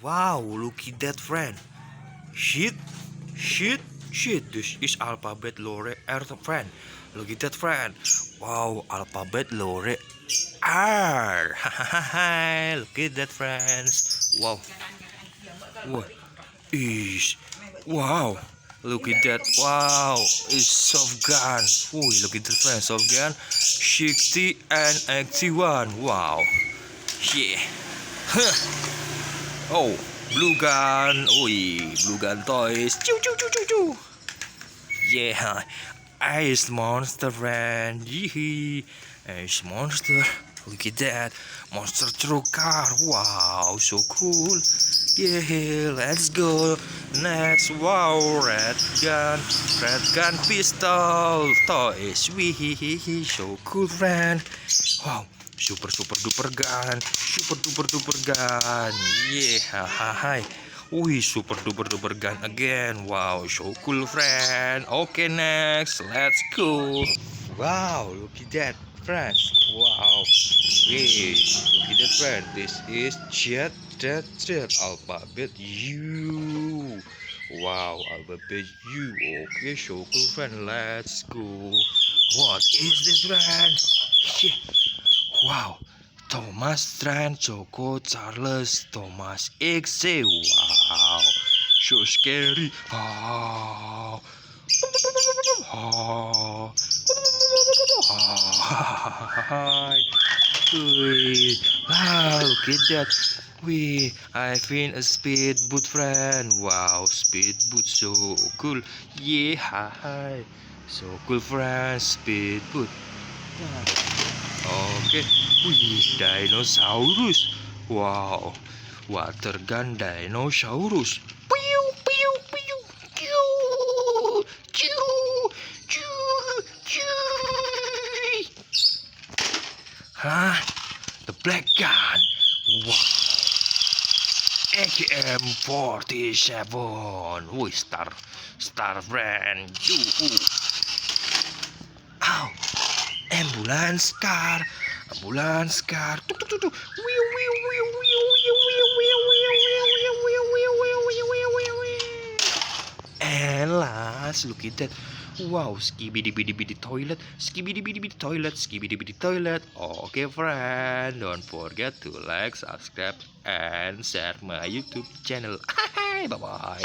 Wow, look at that, friend. Shit, shit, shit. This is alphabet lore R, friend. Look at that, friend. Wow, alphabet lore R. Look at that, friends. Wow. What is? Wow. Look at that. Wow. It's soft gun. Oh, look at that, friends. Soft gun. 60 and 81. Wow. Yeah. Oh, blue gun. Oi, blue gun toys. Choo choo choo choo choo. Yeah, ice monster, friend. Yee, ice monster. Look at that, monster truck car. Wow, so cool. Yeah, let's go. Next, wow, red gun pistol toys. Wee, so cool, friend. Wow, super duper gun, super duper gun. Yeah, hi. Wih, super duper gun again. Wow, so cool, friend. Okay, next, let's go. Wow, look at that, friends. Wow, wait, look at that, friend. This is jet alphabet U. Wow, alphabet U. Okay, so cool, friend. Let's go. What is this, friend? Shit. Wow, Thomas Trent, Joko, Charles, Thomas X. Wow, so scary. Oh. Oh. Wow, look at that. I find a speedboat, friend. Wow, speedboat, so cool. Yeah, hi. So cool, friend. Speedboat. Oke, wih, dinosaurus. Wow, water gun dinosaurus. Piu, piu, piu, ciu, ciu, ciu, ciu. Hah, the black gun. Wow, Akm47. Wih, star friend. Ow. Ambulance car. Tuk tuk tuk tuk. Wiu, wiu, wiu, wiu, wiu, wiu, wiu, wiu, wiu, wiu, wiu, wiu, wiu, wiu, wiu, wiu. And last, look at that. Wow, skibidi bidi bidi toilet, skibidi bidi bidi toilet, skibidi bidi toilet. Okay, friend, don't forget to like, subscribe, and share my YouTube channel. Bye bye.